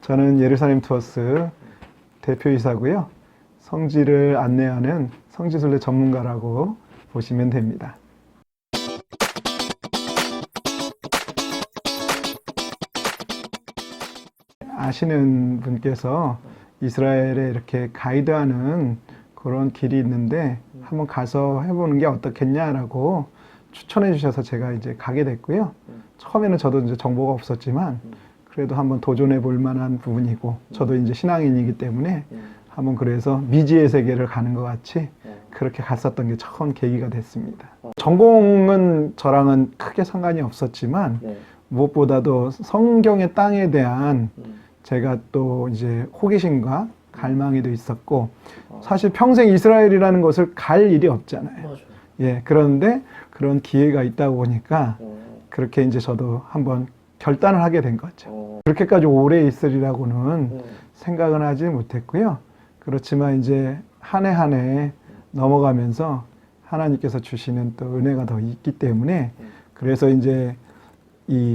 저는 예루살렘 투어스 대표이사고요. 성지를 안내하는 성지순례 전문가라고 보시면 됩니다. 아시는 분께서 이스라엘에 이렇게 가이드하는 그런 길이 있는데 한번 가서 해보는 게 어떻겠냐라고 추천해 주셔서 제가 이제 가게 됐고요. 처음에는 저도 이제 정보가 없었지만 그래도 한번 도전해 볼 만한 부분이고, 저도 이제 신앙인이기 때문에 한번 그래서 미지의 세계를 가는 것 같이 그렇게 갔었던 게 처음 계기가 됐습니다. 전공은 저랑은 크게 상관이 없었지만 무엇보다도 성경의 땅에 대한 제가 또 이제 호기심과 갈망이 도 있었고, 사실 평생 이스라엘이라는 곳을 갈 일이 없잖아요. 맞아요. 예, 그런데 그런 기회가 있다 보니까 그렇게 이제 저도 한번 결단을 하게 된 거죠. 그렇게까지 오래 있으리라고는 생각은 하지 못했고요. 그렇지만 이제 한 해 한 해 넘어가면서 하나님께서 주시는 또 은혜가 더 있기 때문에 그래서 이제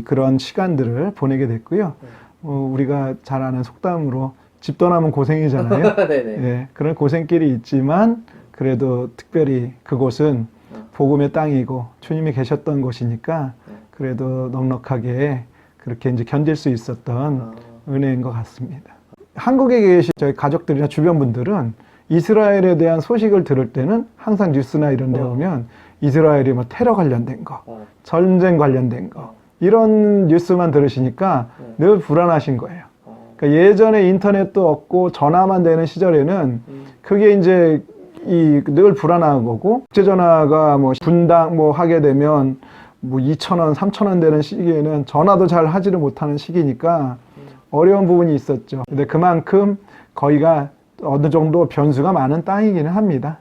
그런 시간들을 보내게 됐고요. 우리가 잘 아는 속담으로 집 떠나면 고생이잖아요. 예, 그런 고생길이 있지만 그래도 특별히 그곳은 복음의 땅이고 주님이 계셨던 곳이니까 그래도 넉넉하게 그렇게 이제 견딜 수 있었던 은혜인 것 같습니다. 한국에 계신 저희 가족들이나 주변 분들은 이스라엘에 대한 소식을 들을 때는 항상 뉴스나 이런 데 보면 이스라엘이 뭐 테러 관련된 거, 전쟁 관련된 거 이런 뉴스만 들으시니까 늘 불안하신 거예요. 그러니까 예전에 인터넷도 없고 전화만 되는 시절에는 그게 이제 늘 불안한 거고, 국제전화가 뭐 분당 뭐 하게 되면 뭐 2,000원, 3,000원 되는 시기에는 전화도 잘 하지를 못하는 시기니까 어려운 부분이 있었죠. 근데 그만큼 거기가 어느 정도 변수가 많은 땅이기는 합니다.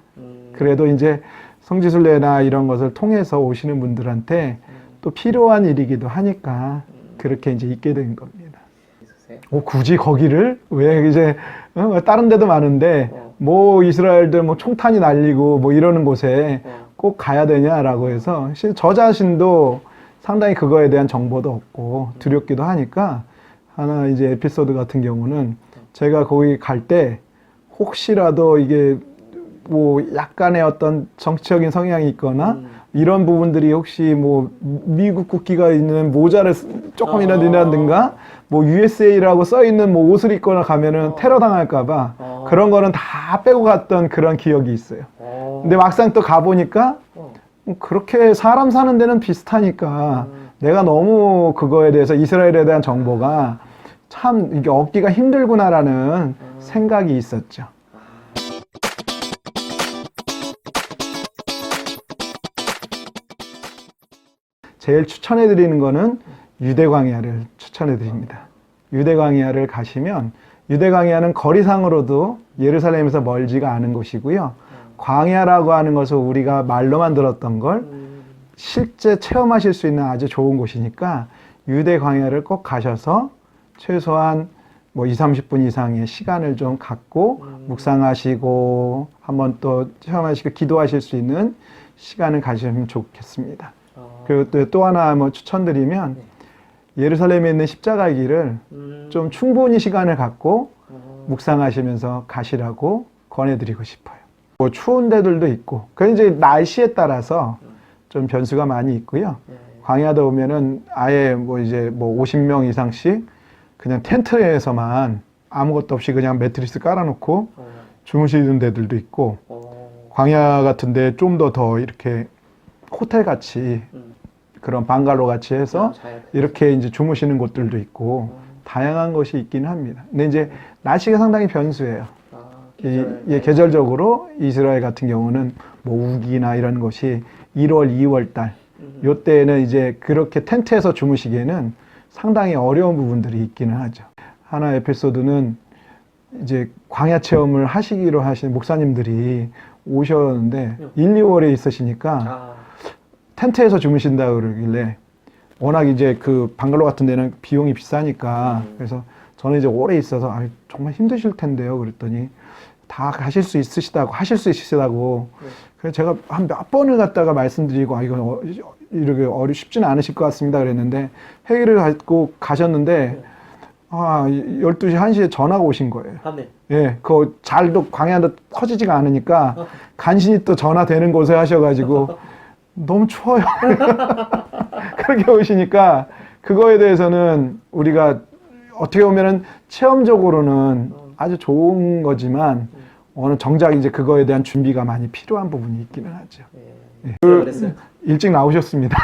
그래도 이제 성지순례나 이런 것을 통해서 오시는 분들한테 또 필요한 일이기도 하니까 그렇게 이제 있게 된 겁니다. 굳이 거기를 왜 이제 다른 데도 많은데 뭐 이스라엘들 뭐 총탄이 날리고 뭐 이러는 곳에 꼭 가야 되냐라고 해서 저 자신도 상당히 그거에 대한 정보도 없고 두렵기도 하니까 하나 이제 에피소드 같은 경우는 제가 거기 갈 때 혹시라도 이게 뭐 약간의 어떤 정치적인 성향이 있거나 이런 부분들이 혹시 뭐 미국 국기가 있는 모자를 조금이라도 이라든가 뭐 USA라고 써 있는 뭐 옷을 입거나 가면은 테러 당할까봐 그런 거는 다 빼고 갔던 그런 기억이 있어요. 근데 막상 또 가보니까 그렇게 사람 사는 데는 비슷하니까 내가 너무 그거에 대해서 이스라엘에 대한 정보가 참 이게 얻기가 힘들구나라는 생각이 있었죠. 제일 추천해 드리는 거는 유대광야를 추천해 드립니다. 유대광야를 가시면, 유대광야는 거리상으로도 예루살렘에서 멀지가 않은 곳이고요. 광야라고 하는 것을 우리가 말로만 들었던 걸 실제 체험하실 수 있는 아주 좋은 곳이니까 유대광야를 꼭 가셔서 최소한 뭐 20-30분 이상의 시간을 좀 갖고 묵상하시고 한번 또 체험하시고 기도하실 수 있는 시간을 가지시면 좋겠습니다. 그리고 또 하나 뭐 추천드리면 예루살렘에 있는 십자가의 길을 좀 충분히 시간을 갖고 묵상하시면서 가시라고 권해드리고 싶어요. 뭐 추운 데들도 있고, 그 이제 날씨에 따라서 좀 변수가 많이 있고요. 광야도 오면은 아예 뭐 이제 뭐 50명 이상씩 그냥 텐트에서만 아무것도 없이 그냥 매트리스 깔아놓고 주무시는 데들도 있고, 광야 같은데 좀 더 이렇게 호텔 같이 그런 방갈로 같이 해서 이렇게 이제 주무시는 곳들도 있고 다양한 것이 있기는 합니다. 근데 이제 날씨가 상당히 변수예요. 계절적으로 이스라엘 같은 경우는 뭐 우기나 이런 것이 1월, 2월 달 요때는 이제 그렇게 텐트에서 주무시기에는 상당히 어려운 부분들이 있기는 하죠. 하나 에피소드는 이제 광야 체험을 하시기로 하신 목사님들이 오셨는데 1, 2월에 있으시니까 텐트에서 주무신다 그러길래, 워낙 이제 그 방글로 같은 데는 비용이 비싸니까 그래서 저는 이제 오래 있어서 정말 힘드실 텐데요 그랬더니 다 가실 수 있으시다고, 하실 수 있으시다고. 그래서 제가 한 몇 번을 갖다가 말씀드리고 이거 이렇게 쉽지는 않으실 것 같습니다 그랬는데 회의를 갖고 가셨는데 12시, 1시에 전화가 오신 거예요. 밤에. 예, 그거 잘도 광야도 커지지가 않으니까 간신히 또 전화되는 곳에 하셔가지고 너무 추워요. 그렇게 오시니까 그거에 대해서는 우리가 어떻게 보면은 체험적으로는 아주 좋은 거지만 어느 정작 이제 그거에 대한 준비가 많이 필요한 부분이 있기는 하죠. 예. 그랬어요? 일찍 나오셨습니다.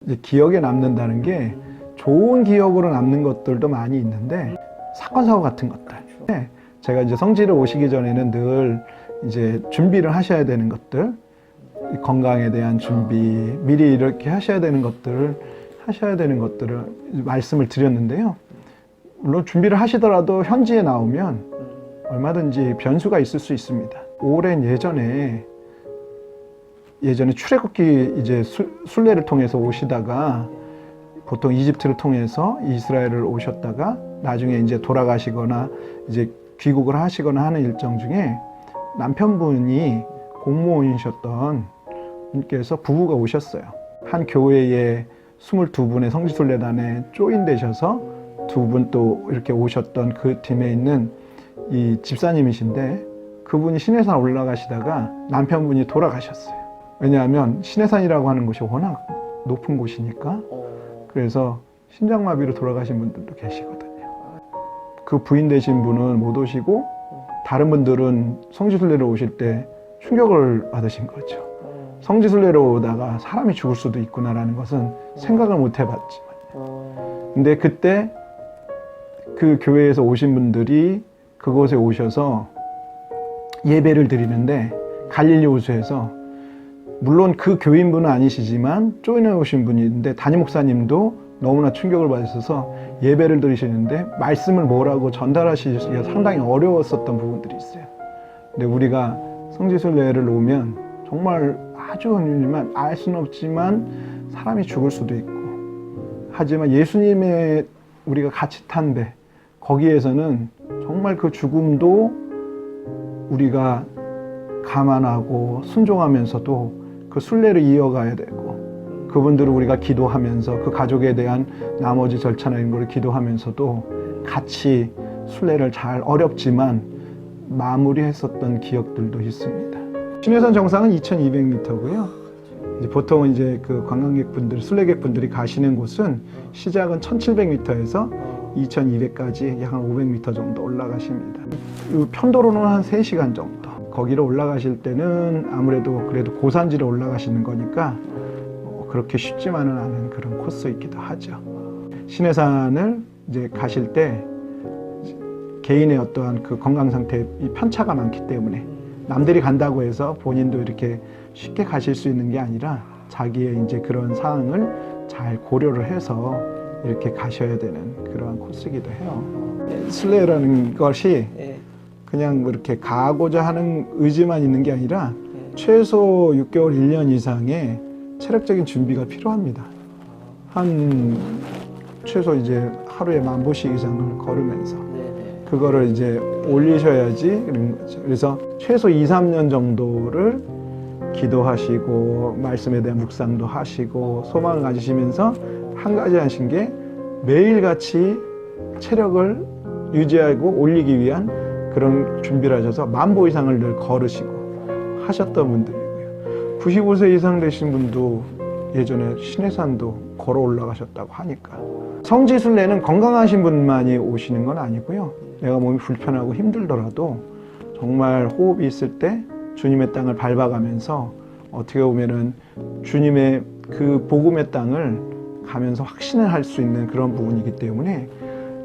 이제 기억에 남는다는 게 좋은 기억으로 남는 것들도 많이 있는데 사건 사고 같은 것들. 네, 제가 이제 성지를 오시기 전에는 늘 이제 준비를 하셔야 되는 것들, 건강에 대한 준비, 미리 이렇게 하셔야 되는 것들을 말씀을 드렸는데요. 물론 준비를 하시더라도 현지에 나오면 얼마든지 변수가 있을 수 있습니다. 오랜 예전에 출애굽기 이제 순례를 통해서 오시다가 보통 이집트를 통해서 이스라엘을 오셨다가 나중에 이제 돌아가시거나 이제 귀국을 하시거나 하는 일정 중에 남편분이 공무원이셨던 분께서 부부가 오셨어요. 한 교회에 22분의 성지순례단에 조인되셔서 두 분 또 이렇게 오셨던 그 팀에 있는 이 집사님이신데 그분이 시내산 올라가시다가 남편분이 돌아가셨어요. 왜냐하면 시내산이라고 하는 곳이 워낙 높은 곳이니까. 그래서 심장마비로 돌아가신 분들도 계시거든요. 그 부인 되신 분은 못 오시고 다른 분들은 성지순례로 오실 때 충격을 받으신 거죠. 성지순례로 오다가 사람이 죽을 수도 있구나라는 것은 생각을 못 해봤지만요. 근데 그때 그 교회에서 오신 분들이 그곳에 오셔서 예배를 드리는데 갈릴리 호수에서 물론 그 교인분은 아니시지만 조인해 오신 분이 있는데 담임 목사님도 너무나 충격을 받으셔서 예배를 드리시는데 말씀을 뭐라고 전달하시기가 상당히 어려웠었던 부분들이 있어요. 근데 우리가 성지순례를 오면 정말 아주 흔히만 알 수는 없지만 사람이 죽을 수도 있고 하지만 예수님의 우리가 같이 탄 배 거기에서는 정말 그 죽음도 우리가 감안하고 순종하면서도 그 순례를 이어가야 되고 그분들을 우리가 기도하면서 그 가족에 대한 나머지 절차나 이런 걸 기도하면서도 같이 순례를 잘 어렵지만 마무리했었던 기억들도 있습니다. 시내산 정상은 2,200m고요. 보통 이제 그 관광객분들, 순례객분들이 가시는 곳은 시작은 1,700m에서 2,200까지 약 한 500m 정도 올라가십니다. 편도로는 한 3시간 정도. 거기를 올라가실 때는 아무래도 그래도 고산지를 올라가시는 거니까 그렇게 쉽지만은 않은 그런 코스이기도 하죠. 시내산을 이제 가실 때 개인의 어떠한 그 건강 상태에 편차가 많기 때문에 남들이 간다고 해서 본인도 이렇게 쉽게 가실 수 있는 게 아니라 자기의 이제 그런 상황을 잘 고려를 해서 이렇게 가셔야 되는 그러한 코스이기도 해요. 순례라는 것이 그냥 이렇게 가고자 하는 의지만 있는 게 아니라 최소 6개월, 1년 이상의 체력적인 준비가 필요합니다. 한 최소 이제 하루에 10,000보씩 이상을 걸으면서 그거를 이제 올리셔야지 그런 거죠. 그래서 최소 2, 3년 정도를 기도하시고 말씀에 대한 묵상도 하시고 소망을 가지시면서 한 가지 하신 게 매일같이 체력을 유지하고 올리기 위한 그런 준비를 하셔서 10,000보 이상을 늘 걸으시고 하셨던 분들이고요. 95세 이상 되신 분도 예전에 시내산도 걸어 올라가셨다고 하니까. 성지순례는 건강하신 분만이 오시는 건 아니고요. 내가 몸이 불편하고 힘들더라도 정말 호흡이 있을 때 주님의 땅을 밟아가면서 어떻게 보면은 주님의 그 복음의 땅을 가면서 확신을 할 수 있는 그런 부분이기 때문에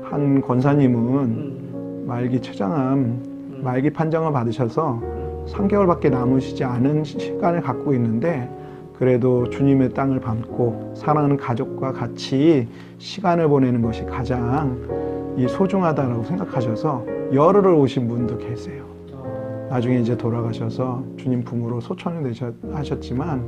한 권사님은 말기 췌장암 말기 판정을 받으셔서 3개월밖에 남으시지 않은 시간을 갖고 있는데 그래도 주님의 땅을 밟고 사랑하는 가족과 같이 시간을 보내는 것이 가장 소중하다고 생각하셔서 열흘을 오신 분도 계세요. 나중에 이제 돌아가셔서 주님 품으로 소천이 하셨지만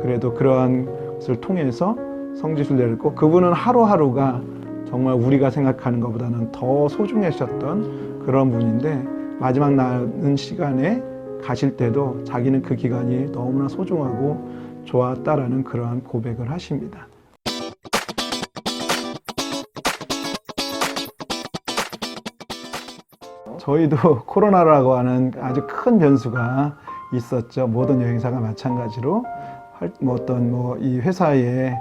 그래도 그러한 것을 통해서 성지순례를 했고 그분은 하루하루가 정말 우리가 생각하는 것보다는 더 소중하셨던 그런 분인데 마지막 남은 시간에 가실 때도 자기는 그 기간이 너무나 소중하고 좋았다라는 그러한 고백을 하십니다. 저희도 코로나라고 하는 아주 큰 변수가 있었죠. 모든 여행사가 마찬가지로 이 회사에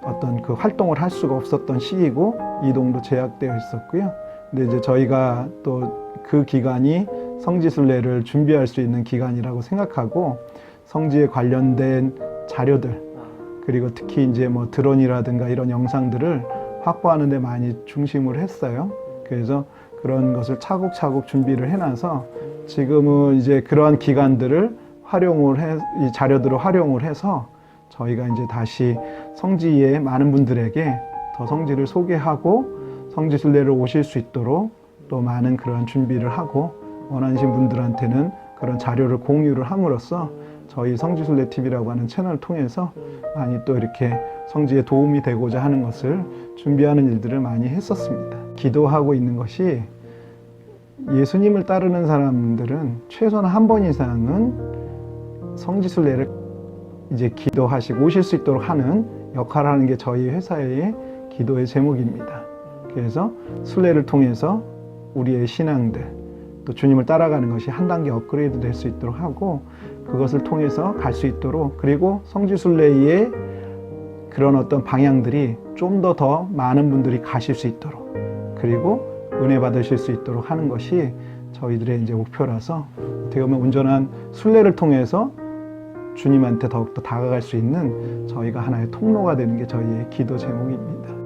어떤 그 활동을 할 수가 없었던 시기고 이동도 제약되어 있었고요. 근데 이제 저희가 또 그 기간이 성지순례를 준비할 수 있는 기간이라고 생각하고 성지에 관련된 자료들 그리고 특히 이제 뭐 드론이라든가 이런 영상들을 확보하는 데 많이 중심을 했어요. 그래서 그런 것을 차곡차곡 준비를 해놔서 지금은 이제 그러한 기간들을 이 자료들을 활용을 해서 저희가 이제 다시 성지에 많은 분들에게 더 성지를 소개하고 성지순례를 오실 수 있도록 또 많은 그런 준비를 하고 원하시는 분들한테는 그런 자료를 공유를 함으로써 저희 성지순례TV라고 하는 채널을 통해서 많이 또 이렇게 성지에 도움이 되고자 하는 것을 준비하는 일들을 많이 했었습니다. 기도하고 있는 것이 예수님을 따르는 사람들은 최소한 한 번 이상은 성지순례를 이제 기도하시고 오실 수 있도록 하는 역할을 하는 게 저희 회사의 기도의 제목입니다. 그래서 순례를 통해서 우리의 신앙들 또 주님을 따라가는 것이 한 단계 업그레이드 될 수 있도록 하고 그것을 통해서 갈 수 있도록 그리고 성지순례의 그런 어떤 방향들이 좀 더 많은 분들이 가실 수 있도록 그리고 은혜 받으실 수 있도록 하는 것이 저희들의 이제 목표라서 어떻게 보면 온전한 순례를 통해서 주님한테 더욱더 다가갈 수 있는 저희가 하나의 통로가 되는 게 저희의 기도 제목입니다.